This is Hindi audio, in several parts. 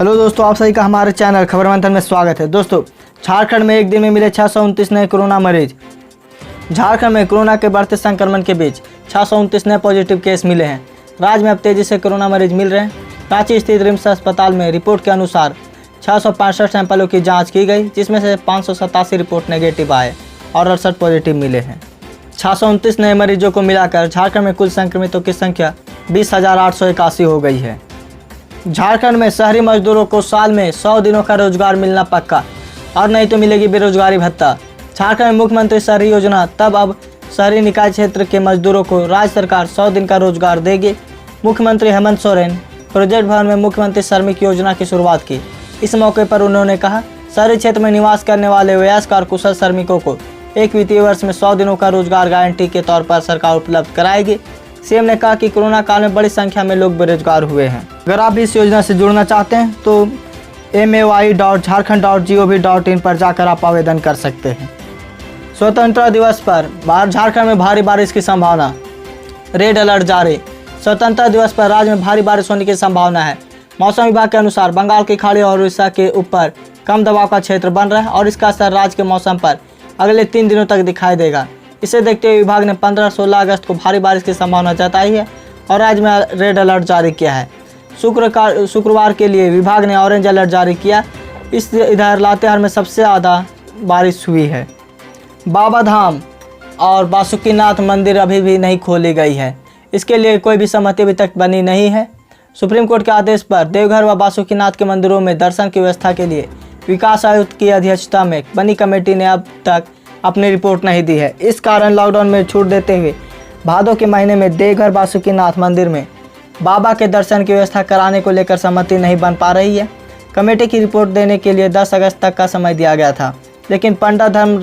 हेलो दोस्तों, आप सभी का हमारे चैनल खबर मंथन में स्वागत है। दोस्तों, झारखंड में एक दिन में मिले 629 नए कोरोना मरीज। झारखंड में कोरोना के बढ़ते संक्रमण के बीच 629 नए पॉजिटिव केस मिले हैं। राज्य में अब तेजी से कोरोना मरीज मिल रहे हैं। रांची स्थित रिम्स अस्पताल में रिपोर्ट के अनुसार 665 सैंपलों की जाँच की गई, जिसमें से 587 रिपोर्ट नेगेटिव आए और 68 पॉजिटिव मिले हैं। 629 नए मरीजों को मिलाकर झारखंड में कुल संक्रमितों की संख्या 20,881 हो गई है। झारखंड में शहरी मजदूरों को साल में 100 दिनों का रोजगार मिलना पक्का, और नहीं तो मिलेगी बेरोजगारी भत्ता। झारखंड में मुख्यमंत्री शहरी योजना तब अब शहरी निकाय क्षेत्र के मजदूरों को राज्य सरकार 100 दिन का रोजगार देगी। मुख्यमंत्री हेमंत सोरेन प्रोजेक्ट भवन में मुख्यमंत्री श्रमिक योजना की शुरुआत की। इस मौके पर उन्होंने कहा, शहरी क्षेत्र में निवास करने वाले वयस्क और कुशल श्रमिकों को एक वित्तीय वर्ष में 100 दिनों का रोजगार गारंटी के तौर पर सरकार उपलब्ध कराएगी। सीएम ने कहा कि कोरोना काल में बड़ी संख्या में लोग बेरोजगार हुए हैं। अगर आप इस योजना से जुड़ना चाहते हैं तो may.jharkhand.gov.in पर जाकर आप आवेदन कर सकते हैं। स्वतंत्रता दिवस पर झारखंड में भारी बारिश की संभावना, रेड अलर्ट जारी। स्वतंत्रता दिवस पर राज्य में भारी बारिश होने की संभावना है। मौसम विभाग के अनुसार बंगाल की खाड़ी और उड़ीसा के ऊपर कम दबाव का क्षेत्र बन रहा है और इसका असर राज्य के मौसम पर अगले 3 दिनों तक दिखाई देगा। इसे देखते हुए विभाग ने 15-16 अगस्त को भारी बारिश की संभावना जताई है और राज्य में रेड अलर्ट जारी किया है। शुक्रवार के लिए विभाग ने ऑरेंज अलर्ट जारी किया। इधर लातेहार में सबसे ज़्यादा बारिश हुई है। बाबा धाम और बासुकीनाथ मंदिर अभी भी नहीं खोली गई है। इसके लिए कोई भी सहमति अभी तक बनी नहीं है। सुप्रीम कोर्ट के आदेश पर देवघर व बासुकीनाथ के मंदिरों में दर्शन की व्यवस्था के लिए विकास आयुक्त की अध्यक्षता में बनी कमेटी ने अब तक अपनी रिपोर्ट नहीं दी है। इस कारण लॉकडाउन में छूट देते हुए भादों के महीने में देवघर बासुकीनाथ मंदिर में बाबा के दर्शन की व्यवस्था कराने को लेकर सहमति नहीं बन पा रही है। कमेटी की रिपोर्ट देने के लिए 10 अगस्त तक का समय दिया गया था, लेकिन पंडित धर्म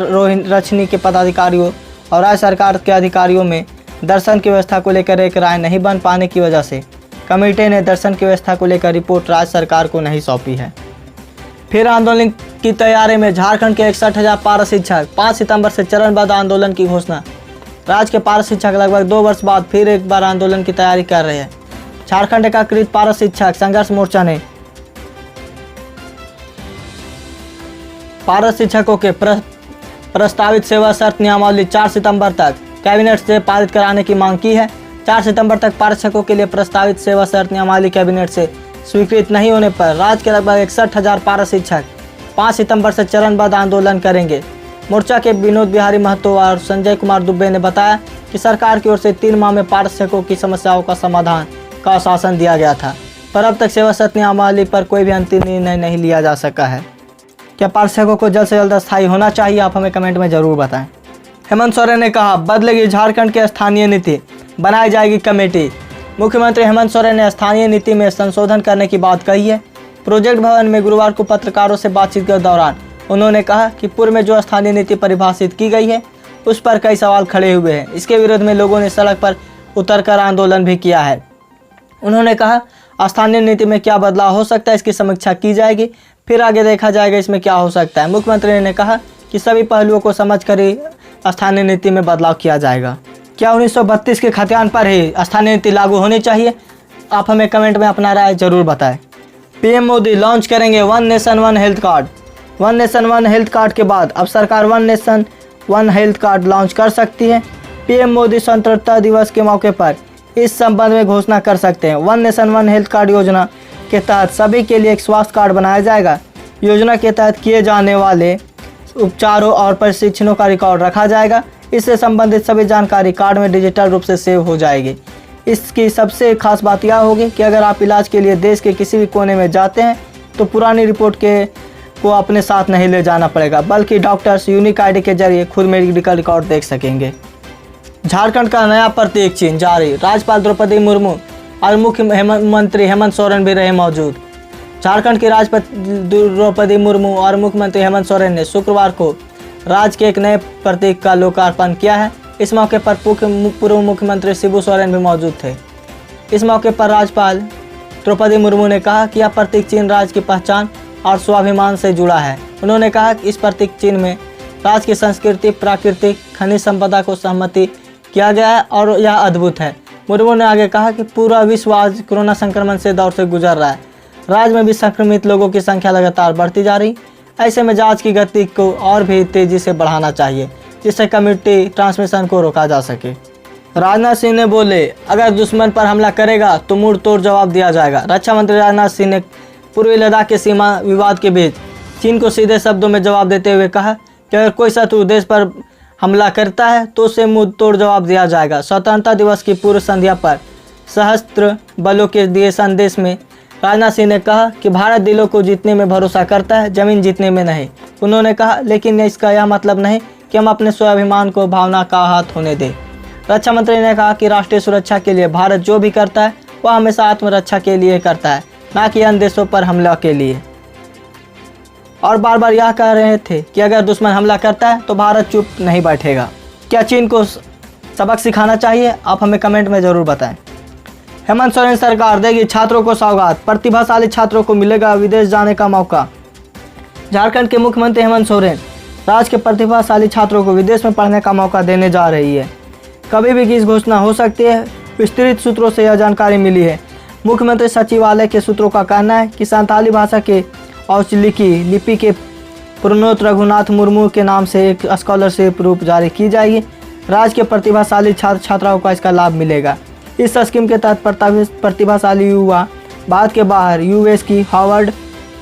रचनी के पदाधिकारियों और राज्य सरकार के अधिकारियों में दर्शन की व्यवस्था को लेकर एक राय नहीं बन पाने की वजह से कमेटी ने दर्शन की व्यवस्था को लेकर रिपोर्ट राज्य सरकार को नहीं सौंपी है। फिर आंदोलन की तैयारी में झारखंड के 61,000 पारा शिक्षक। 5 सितंबर से चरणबद्ध आंदोलन की घोषणा। राज्य के पारा शिक्षक लगभग 2 वर्ष बाद फिर एक बार आंदोलन की तैयारी कर रहे हैं। झारखंड एकीकृत पारा शिक्षक संघर्ष मोर्चा ने पारा शिक्षकों के प्रस्तावित सेवा शर्त नियमावली 4 सितंबर तक कैबिनेट से पारित कराने की मांग की है। 4 सितंबर तक पारा शिक्षकों के लिए प्रस्तावित सेवा शर्त नियमावली कैबिनेट से स्वीकृत नहीं होने पर राज्य के लगभग 61,000 पारा शिक्षक 5 सितंबर से चरणबद्ध आंदोलन करेंगे। मोर्चा के विनोद बिहारी महतो और संजय कुमार दुबे ने बताया कि सरकार की ओर से 3 माह में पारा शिक्षकों की समस्याओं का समाधान का आश्वासन दिया गया था, पर अब तक सेवा शर्त नियमावली पर कोई भी अंतिम निर्णय नहीं लिया जा सका है। क्या पारा शिक्षकों को जल्द से जल्द स्थायी होना चाहिए? आप हमें कमेंट में जरूर बताएं। हेमंत सोरेन ने कहा, बदलेगी झारखंड की स्थानीय नीति, बनाई जाएगी कमेटी। मुख्यमंत्री हेमंत सोरेन ने स्थानीय नीति में संशोधन करने की बात कही है। प्रोजेक्ट भवन में गुरुवार को पत्रकारों से बातचीत के दौरान उन्होंने कहा कि पूर्व में जो स्थानीय नीति परिभाषित की गई है उस पर कई सवाल खड़े हुए हैं। इसके विरोध में लोगों ने सड़क पर उतरकर आंदोलन भी किया है। उन्होंने कहा, स्थानीय नीति में क्या बदलाव हो सकता है, इसकी समीक्षा की जाएगी, फिर आगे देखा जाएगा इसमें क्या हो सकता है। मुख्यमंत्री ने कहा कि सभी पहलुओं को समझकर ही स्थानीय नीति में बदलाव किया जाएगा। क्या 1932 के खतियान पर ही स्थानीय नीति लागू होनी चाहिए? आप हमें कमेंट में अपना राय जरूर बताएं। पीएम मोदी लॉन्च करेंगे one nation one health card. One nation one health card के बाद अब सरकार one nation one health card launch कर सकती है। पीएम मोदी स्वतंत्रता दिवस के मौके पर इस संबंध में घोषणा कर सकते हैं। One nation one health card योजना के तहत सभी के लिए एक स्वास्थ्य कार्ड बनाया जाएगा। योजना के तहत किए जाने वाले उपचारों और प्रशिक्षणों का रिकॉर्ड रखा जाएगा। इससे संबंधित सभी जानकारी कार्ड में डिजिटल रूप से सेव हो जाएगी। इसकी सबसे खास बात यह होगी कि अगर आप इलाज के लिए देश के किसी भी कोने में जाते हैं तो पुरानी रिपोर्ट को अपने साथ नहीं ले जाना पड़ेगा, बल्कि डॉक्टर्स यूनिक आईडी के जरिए खुद मेडिकल रिकॉर्ड देख सकेंगे। झारखंड का नया प्रतीक चिन्ह जारी। राज्यपाल द्रौपदी मुर्मू और मुख्यमंत्री हेमंत सोरेन भी रहे मौजूद। झारखंड की राज्यपाल द्रौपदी मुर्मू और मुख्यमंत्री हेमंत सोरेन ने शुक्रवार को राज्य के एक नए प्रतीक का लोकार्पण किया है। इस मौके पर पूर्व मुख्यमंत्री शिबू सोरेन भी मौजूद थे। इस मौके पर राज्यपाल द्रौपदी मुर्मू ने कहा कि यह प्रतीक चिन्ह राज्य की पहचान और स्वाभिमान से जुड़ा है। उन्होंने कहा कि इस प्रतीक चिन्ह में राज्य की संस्कृति, प्राकृतिक खनिज संपदा को सहमति किया गया है और यह अद्भुत है। मुर्मू ने आगे कहा कि पूरा विश्व आज कोरोना संक्रमण से दौर से गुजर रहा है। राज्य में भी संक्रमित लोगों की संख्या लगातार बढ़ती जा रही। ऐसे में जांच की गति को और भी तेजी से बढ़ाना चाहिए, जिससे कम्युनिटी ट्रांसमिशन को रोका जा सके। राजनाथ सिंह ने बोले, अगर दुश्मन पर हमला करेगा तो मुंह तोड़ जवाब दिया जाएगा। रक्षा मंत्री राजनाथ सिंह ने पूर्वी लद्दाख के सीमा विवाद के बीच चीन को सीधे शब्दों में जवाब देते हुए कहा कि अगर कोई शत्रु देश पर हमला करता है तो उसे मुंह तोड़ जवाब दिया जाएगा। स्वतंत्रता दिवस की पूर्व संध्या पर सशस्त्र बलों के दिए संदेश में राजनाथ सिंह ने कहा कि भारत दिलों को जीतने में भरोसा करता है, जमीन जीतने में नहीं। उन्होंने कहा, लेकिन इसका यह मतलब नहीं कि हम अपने स्वाभिमान को भावना का हाथ होने दें। रक्षा मंत्री ने कहा कि राष्ट्रीय सुरक्षा के लिए भारत जो भी करता है वह हमेशा आत्मरक्षा के लिए करता है, न कि अन्य देशों पर हमला के लिए। और बार बार यह कह रहे थे कि अगर दुश्मन हमला करता है तो भारत चुप नहीं बैठेगा। क्या चीन को सबक सिखाना चाहिए? आप हमें कमेंट में ज़रूर बताएं। हेमंत सोरेन सरकार देगी छात्रों को सौगात, प्रतिभाशाली छात्रों को मिलेगा विदेश जाने का मौका। झारखंड के मुख्यमंत्री हेमंत सोरेन राज्य के प्रतिभाशाली छात्रों को विदेश में पढ़ने का मौका देने जा रही है। कभी भी इस घोषणा हो सकती है, विस्तृत सूत्रों से यह जानकारी मिली है। मुख्यमंत्री सचिवालय के सूत्रों का कहना है कि संताली भाषा के औचलिकी लिपि के प्रणोत रघुनाथ मुर्मू के नाम से एक स्कॉलरशिप रूप जारी की जाएगी। राज्य के प्रतिभाशाली छात्र छात्राओं को इसका लाभ मिलेगा। इस स्कीम के तहत प्रतिभाशाली युवा भारत के बाहर यूएस की हार्वर्ड,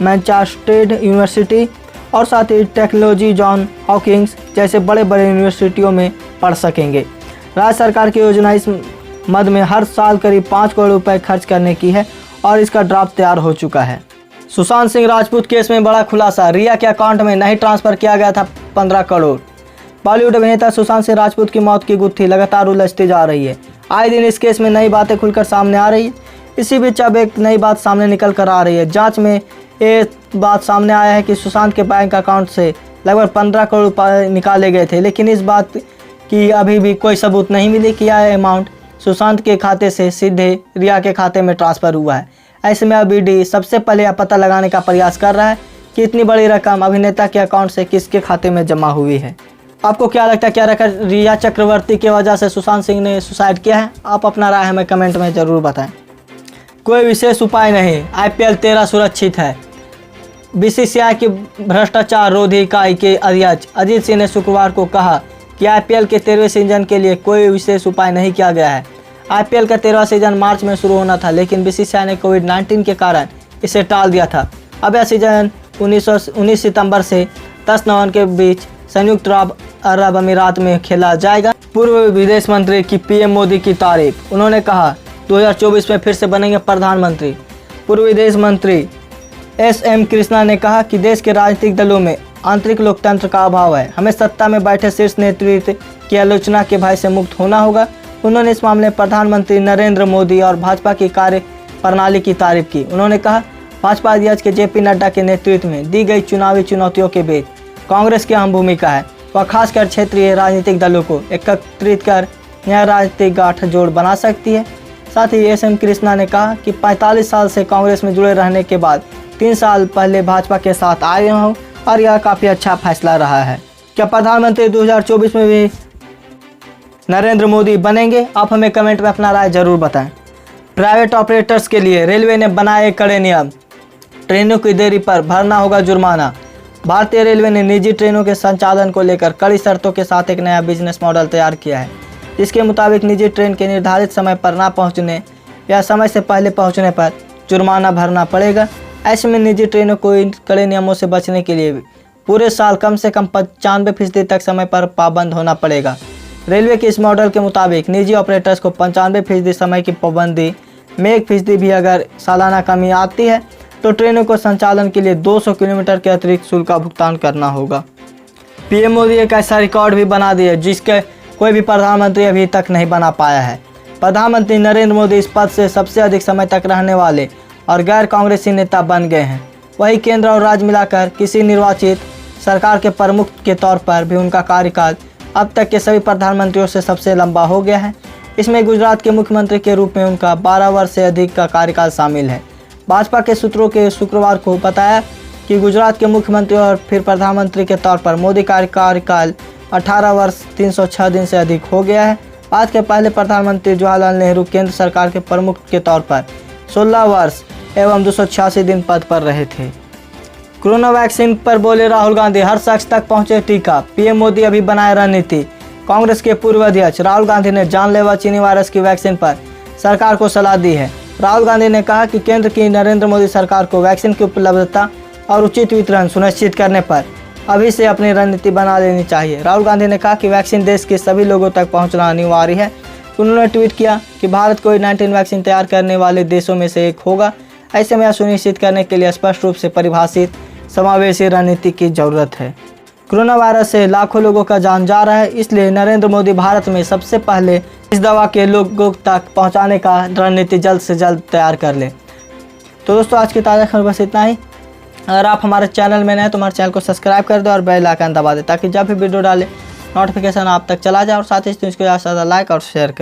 मैनचेस्टर यूनिवर्सिटी और साथ ही टेक्नोलॉजी जॉन हॉकिंग्स जैसे बड़े बड़े यूनिवर्सिटियों में पढ़ सकेंगे। राज्य सरकार की योजना इस मद में हर साल करीब 5 करोड़ रुपए खर्च करने की है और इसका ड्राफ्ट तैयार हो चुका है। सुशांत सिंह राजपूत केस में बड़ा खुलासा, रिया के अकाउंट में नहीं ट्रांसफर किया गया था 15 करोड़। बॉलीवुड अभिनेता सुशांत सिंह राजपूत की मौत की गुत्थी लगातार उलझती जा रही है। आए दिन इस केस में नई बातें खुलकर सामने आ रही है। इसी बीच अब एक नई बात सामने निकल कर आ रही है। जांच में ये बात सामने आया है कि सुशांत के बैंक अकाउंट से लगभग 15 करोड़ रुपये निकाले गए थे, लेकिन इस बात की अभी भी कोई सबूत नहीं मिली कि यह अमाउंट सुशांत के खाते से सीधे रिया के खाते में ट्रांसफ़र हुआ है। ऐसे में अब ईडी सबसे पहले यह पता लगाने का प्रयास कर रहा है कि इतनी बड़ी रकम अभिनेता के अकाउंट से किसके खाते में जमा हुई है। आपको क्या लगता है, क्या रखा रिया चक्रवर्ती की वजह से सुशांत सिंह ने सुसाइड किया है? आप अपना राय हमें कमेंट में ज़रूर बताएं। कोई विशेष उपाय नहीं, IPL 13 सुरक्षित है। BCCI की भ्रष्टाचार रोधी इकाई के अध्यक्ष अजीत सिंह ने शुक्रवार को कहा कि IPL के 13वें सीजन के लिए कोई विशेष उपाय नहीं किया गया है। IPL का 13वां सीजन मार्च में शुरू होना था, लेकिन BCCI ने कोविड-19 के कारण इसे टाल दिया था। अब यह सीजन 19 सितंबर से 10 नवंबर के बीच संयुक्त अरब अमीरात में खेला जाएगा। पूर्व विदेश मंत्री की PM मोदी की तारीफ, उन्होंने कहा 2024 में फिर से बनेंगे प्रधानमंत्री। पूर्व विदेश मंत्री SM कृष्णा ने कहा कि देश के राजनीतिक दलों में आंतरिक लोकतंत्र का अभाव है। हमें सत्ता में बैठे शीर्ष नेतृत्व की आलोचना के भय से मुक्त होना होगा। उन्होंने इस मामले में प्रधानमंत्री नरेंद्र मोदी और भाजपा की कार्य प्रणाली की तारीफ की। उन्होंने कहा, भाजपा अध्यक्ष के JP नड्डा के नेतृत्व में दी गई चुनावी चुनौतियों के बीच कांग्रेस की अहम भूमिका है। वह खासकर क्षेत्रीय राजनीतिक दलों को एकत्रित कर नया राजनीतिक गठजोड़ बना सकती है। साथ ही SM कृष्णा ने कहा कि 45 साल से कांग्रेस में जुड़े रहने के बाद 3 साल पहले भाजपा के साथ आए हूँ और यह काफ़ी अच्छा फैसला रहा है। क्या प्रधानमंत्री 2024 में भी नरेंद्र मोदी बनेंगे? आप हमें कमेंट में अपना राय जरूर बताएं। प्राइवेट ऑपरेटर्स के लिए रेलवे ने बनाए कड़े नियम, ट्रेनों की देरी पर भरना होगा जुर्माना। भारतीय रेलवे ने निजी ट्रेनों के संचालन को लेकर कड़ी शर्तों के साथ एक नया बिजनेस मॉडल तैयार किया है, जिसके मुताबिक निजी ट्रेन के निर्धारित समय पर ना पहुंचने या समय से पहले पहुंचने पर जुर्माना भरना पड़ेगा। ऐसे में निजी ट्रेनों को इन कड़े नियमों से बचने के लिए पूरे साल कम से कम 95% तक समय पर पाबंद होना पड़ेगा। रेलवे के इस मॉडल के मुताबिक निजी ऑपरेटर्स को 95% समय की पाबंदी में 1% भी अगर सालाना कमी आती है तो ट्रेनों को संचालन के लिए 200 किलोमीटर के अतिरिक्त शुल्क का भुगतान करना होगा। PM मोदी एक ऐसा रिकॉर्ड भी बना दिया जिसके कोई भी प्रधानमंत्री अभी तक नहीं बना पाया है। प्रधानमंत्री नरेंद्र मोदी इस पद से सबसे अधिक समय तक रहने वाले और गैर कांग्रेसी नेता बन गए हैं। वहीं केंद्र और राज्य मिलाकर किसी निर्वाचित सरकार के प्रमुख के तौर पर भी उनका कार्यकाल अब तक के सभी प्रधानमंत्रियों से सबसे लंबा हो गया है। इसमें गुजरात के मुख्यमंत्री के रूप में उनका 12 वर्ष से अधिक का कार्यकाल शामिल है। भाजपा के सूत्रों के शुक्रवार को बताया कि गुजरात के मुख्यमंत्री और फिर प्रधानमंत्री के तौर पर मोदी का कार्यकाल 18 वर्ष 306 दिन से अधिक हो गया है। बाद के पहले प्रधानमंत्री जवाहरलाल नेहरू केंद्र सरकार के प्रमुख के तौर पर 16 वर्ष एवं 286 दिन पद पर रहे थे। कोरोना वैक्सीन पर बोले राहुल गांधी, हर शख्स तक पहुंचे टीका। पीएम मोदी अभी बनाए रणनीति। कांग्रेस के पूर्व अध्यक्ष राहुल गांधी ने जानलेवा चीनी वायरस की वैक्सीन पर सरकार को सलाह दी है। राहुल गांधी ने कहा कि केंद्र की नरेंद्र मोदी सरकार को वैक्सीन की उपलब्धता और उचित वितरण सुनिश्चित करने पर अभी से अपनी रणनीति बना लेनी चाहिए। राहुल गांधी ने कहा कि वैक्सीन देश के सभी लोगों तक पहुंचना अनिवार्य है। उन्होंने ट्वीट किया कि भारत कोविड-19 वैक्सीन तैयार करने वाले देशों में से एक होगा। ऐसे में यह सुनिश्चित करने के लिए स्पष्ट रूप से परिभाषित समावेशी रणनीति की जरूरत है। कोरोना वायरस से लाखों लोगों का जान जा रहा है, इसलिए नरेंद्र मोदी भारत में सबसे पहले इस दवा के लोगों तक पहुंचाने का रणनीति जल्द से जल्द तैयार कर ले। तो दोस्तों, आज की ताज़ा खबर बस इतना ही। अगर आप हमारे चैनल में नए हैं तो हमारे चैनल को सब्सक्राइब कर दो और बेल आइकन दबा दें ताकि जब भी वीडियो डालें नोटिफिकेशन आप तक चला जाए, और साथ ही इसको ज़्यादा से ज़्यादा लाइक और शेयर करें।